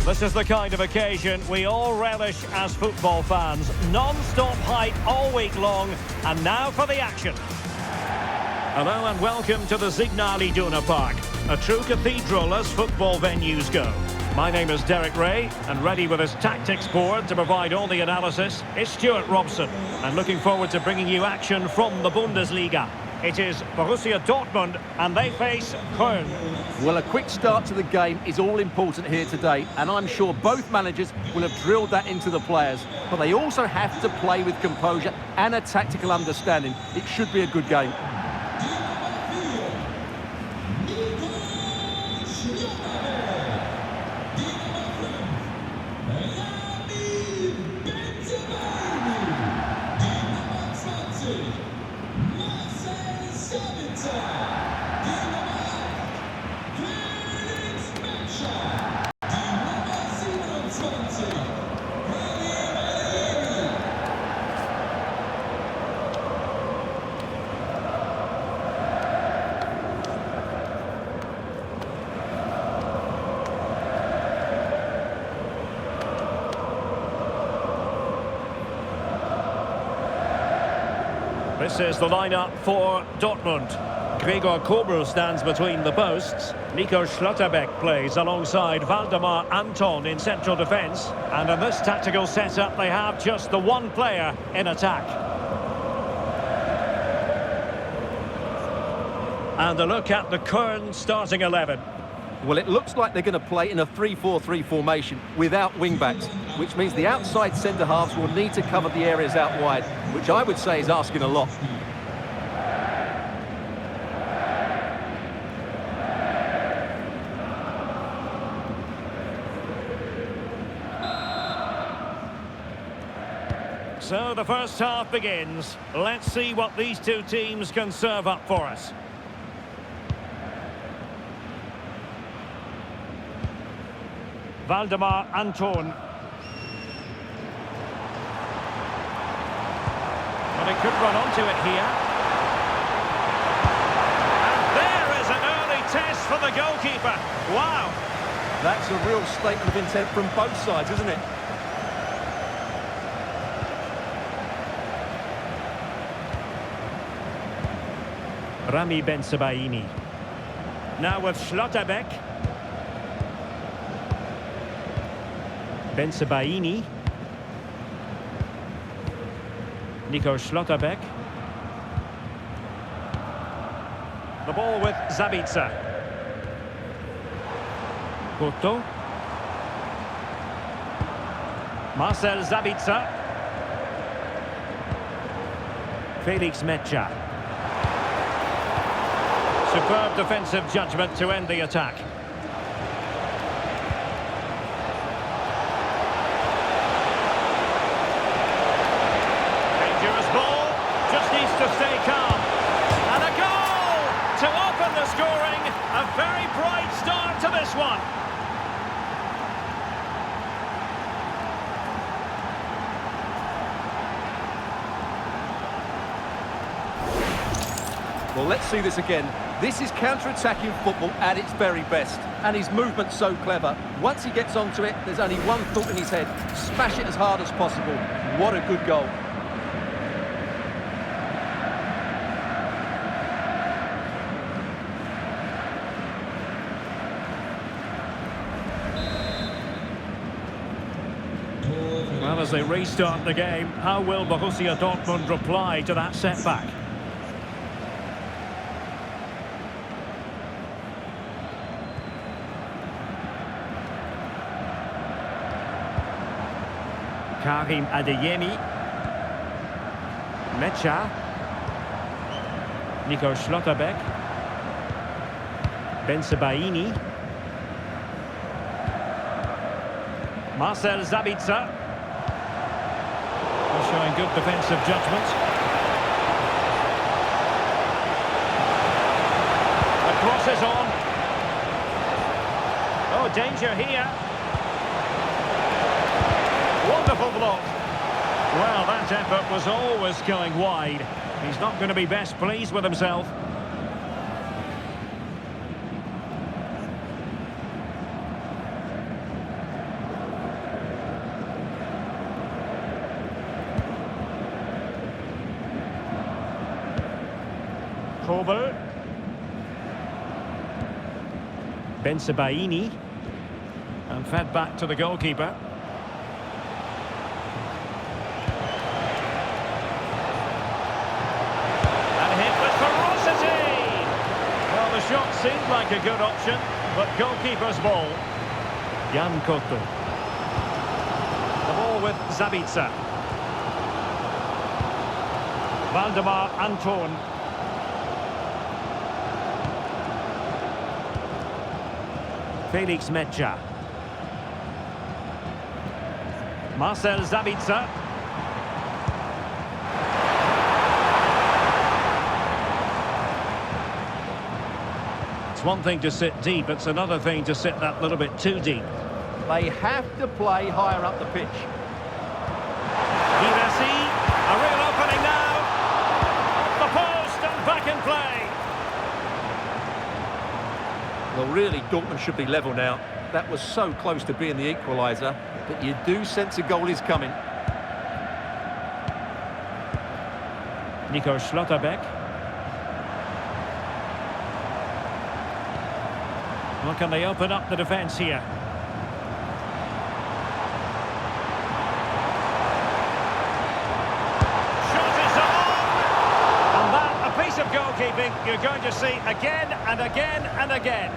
This is the kind of occasion we all relish as football fans. Non-stop hype all week long, and now for the action. Hello and welcome to the Signal Iduna Park, a true cathedral as football venues go. My name is Derek Ray, and ready with his tactics board to provide all the analysis is Stuart Robson. And looking forward to bringing you action from the Bundesliga. It is Borussia Dortmund, and they face Köln. Well, a quick start to the game is all important here today, and I'm sure both managers will have drilled that into the players. But they also have to play with composure and a tactical understanding. It should be a good game. This is the lineup for Dortmund. Gregor Kobel stands between the posts. Nico Schlotterbeck plays alongside Waldemar Anton in central defence. And in this tactical setup, they have just the one player in attack. And a look at the Köln starting 11. Well, it looks like they're going to play in a 3-4-3 formation without wing-backs, which means the outside centre-halves will need to cover the areas out wide, which I would say is asking a lot. So the first half begins. Let's see what these two teams can serve up for us. Waldemar Anton. But he could run onto it here. And there is an early test for the goalkeeper. Wow. That's a real statement of intent from both sides, isn't it? Rami Bensebaini. Now with Schlotterbeck. Bensebaini. Nico Schlotterbeck. The ball with Zabitzer. Cotto. Marcel Zabitzer. Felix Metscher. Superb defensive judgment to end the attack. Dangerous ball, just needs to stay calm. And a goal to open the scoring. A very bright start to this one. Well, let's see this again. This is counter-attacking football at its very best. And his movement's so clever. Once he gets onto it, there's only one thought in his head. Smash it as hard as possible. What a good goal. Well, as they restart the game, how will Borussia Dortmund reply to that setback? Karim Adeyemi. Metscher. Nico Schlotterbeck. Bensebaini. Marcel Zabitzer. Showing good defensive judgment. The cross is on. Oh, danger here. Wonderful block. Well, that effort was always going wide. He's not going to be best pleased with himself. Hobel. Bensebaini. And fed back to the goalkeeper. And hit with ferocity! Well, the shot seemed like a good option, but goalkeeper's ball. Jan Koto. The ball with Zabitzer. Valdemar Anton. Felix Metscher. Marcel Zabitzer. It's one thing to sit deep, it's another thing to sit that little bit too deep. They have to play higher up the pitch. Girassi, a real opening now. Off the post and back in play. Well, really, Dortmund should be level now. That was so close to being the equaliser, but you do sense a goal is coming. Nico Schlotterbeck. Well, can they open up the defence here? Shot is on! And that, a piece of goalkeeping you're going to see again and again and again.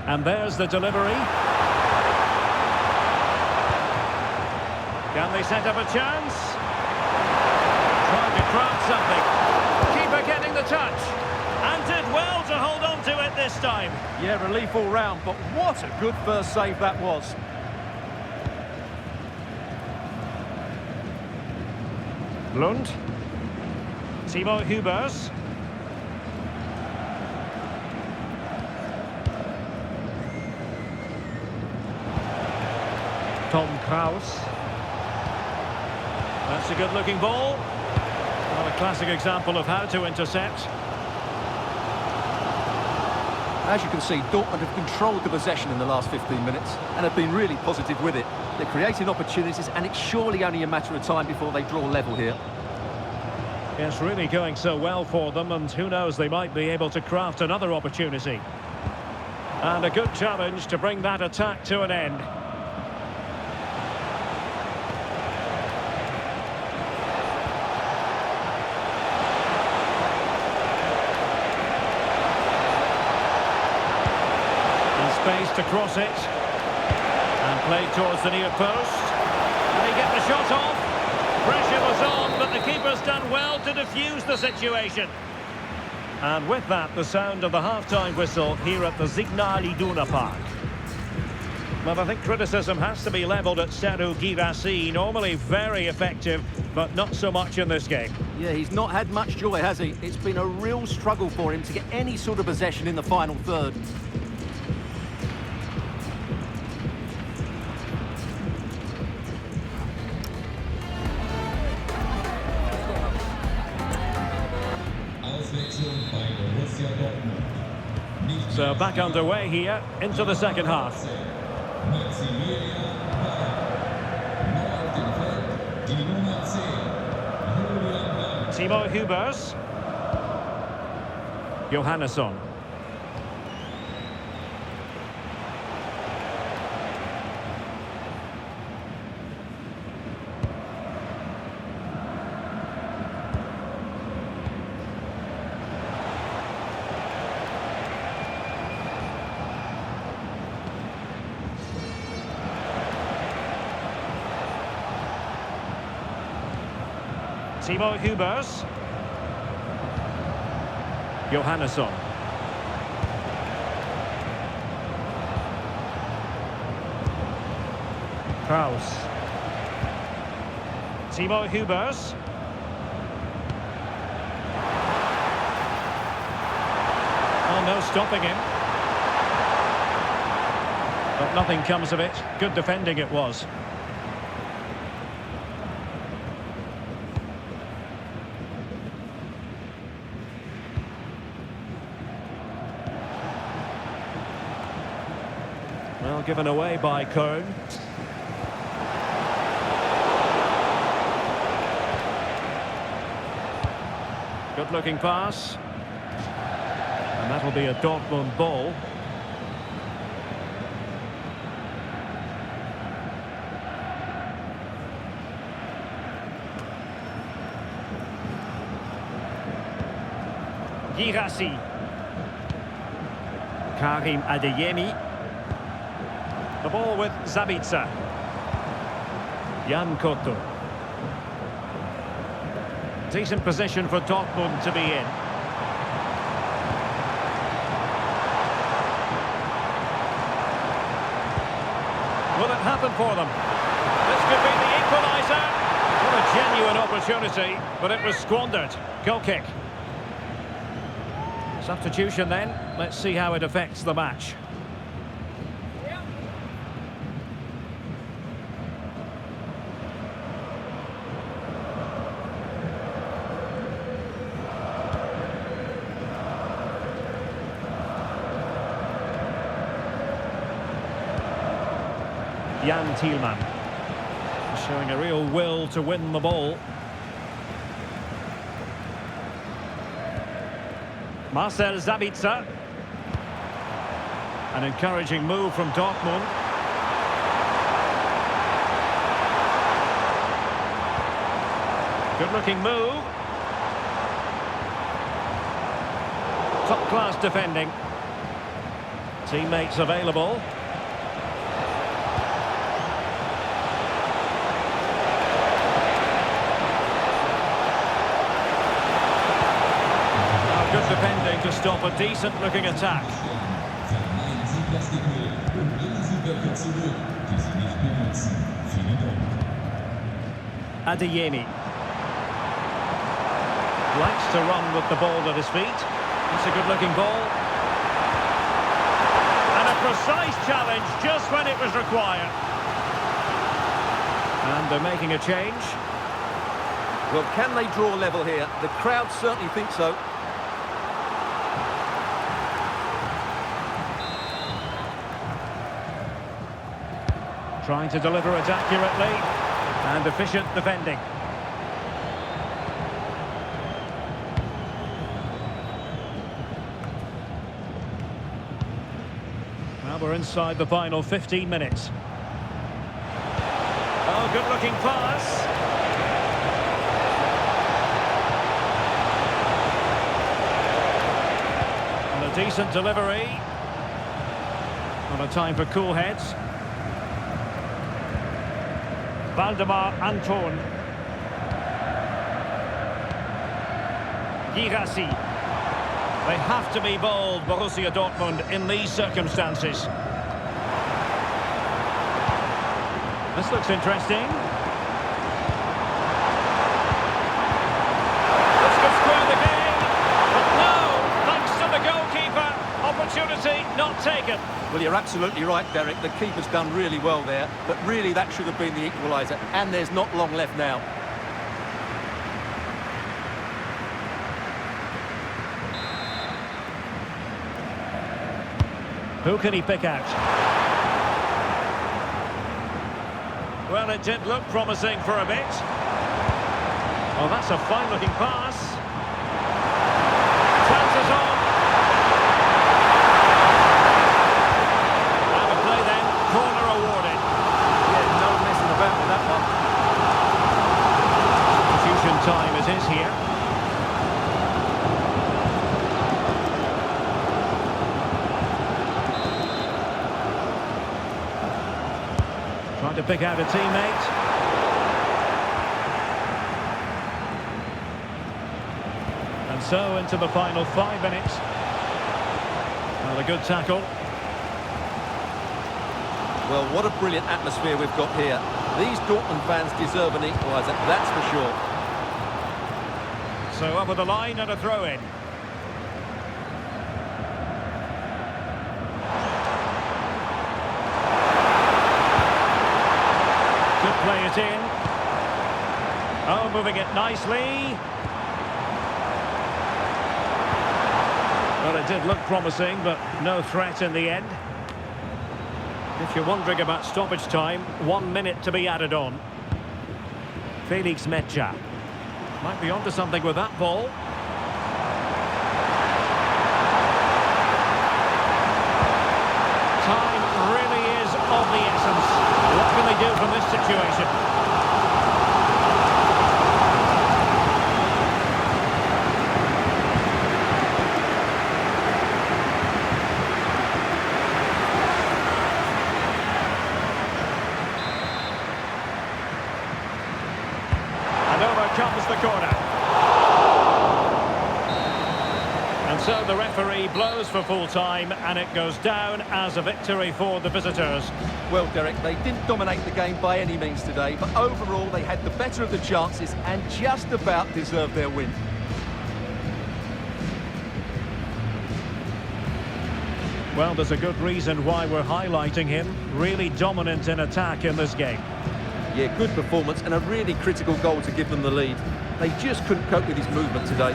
And there's the delivery. Can they set up a chance? Trying to craft something. Keeper getting the touch. And did well to hold on to it this time. Yeah, relief all round, but what a good first save that was. Lund. Timo Hubers. Tom Kraus. That's a good-looking ball. Well, a classic example of how to intercept. As you can see, Dortmund have controlled the possession in the last 15 minutes and have been really positive with it. They're creating opportunities, and it's surely only a matter of time before they draw level here. It's really going so well for them, and who knows, they might be able to craft another opportunity. And a good challenge to bring that attack to an end. Space to cross it, and played towards the near post. Did he get the shot off? Pressure was on, but the keeper's done well to defuse the situation. And with that, the sound of the half-time whistle here at the Signal Iduna Park. But I think criticism has to be levelled at Serhou Guirassy. Normally very effective, but not so much in this game. Yeah, he's not had much joy, has he? It's been a real struggle for him to get any sort of possession in the final third. So back underway here into the second half. Timo Hubers. Johannesson. Timo Hubers. Johannesson. Kraus. Timo Hubers. Oh, no stopping him. But nothing comes of it. Good defending it was. Well, given away by Köln. Good-looking pass. And that'll be a Dortmund ball. Girassi. Karim Adeyemi. The ball with Zabitzer. Jan Koto. Decent position for Dortmund to be in. Will it happen for them? This could be the equaliser. What a genuine opportunity, but it was squandered. Goal kick. Substitution then. Let's see how it affects the match. Jan Thielmann showing a real will to win the ball. Marcel Zabitzer. An encouraging move from Dortmund. Good-looking move. Top-class defending. Teammates available. Good defending to stop a decent-looking attack. Adeyemi likes to run with the ball at his feet. It's a good-looking ball. And a precise challenge just when it was required. And they're making a change. Well, can they draw level here? The crowd certainly think so. Trying to deliver it accurately and efficient defending. Now we're inside the final 15 minutes. Oh, good-looking pass. And a decent delivery. Not a time for cool heads. Valdemar Anton. Girassi. They have to be bold, Borussia Dortmund, in these circumstances. This looks interesting. This could square the game, but no, thanks to the goalkeeper. Opportunity not taken. Well, you're absolutely right, Derek. The keeper's done really well there, but really that should have been the equaliser, and there's not long left now. Who can he pick out? Well, it did look promising for a bit. Oh, that's a fine-looking pass. Chances on. And a play then, corner awarded. Yeah, no messing about with that one. Substitution time it is here. Trying to pick out a teammate. And so into the final 5 minutes. Well, a good tackle. Well, what a brilliant atmosphere we've got here. These Dortmund fans deserve an equaliser, that's for sure. So over the line and a throw-in. Play it in. Oh, moving it nicely. Well, it did look promising, but no threat in the end. If you're wondering about stoppage time, 1 minute to be added on. Felix Mecha. Might be onto something with that ball. Time really is of the essence. What can they do from this situation? And over comes the corner. And so the referee blows for full time, and it goes down as a victory for the visitors. Well, Derek, they didn't dominate the game by any means today, but overall they had the better of the chances and just about deserved their win. Well, there's a good reason why we're highlighting him. Really dominant in attack in this game. Yeah, good performance and a really critical goal to give them the lead. They just couldn't cope with his movement today.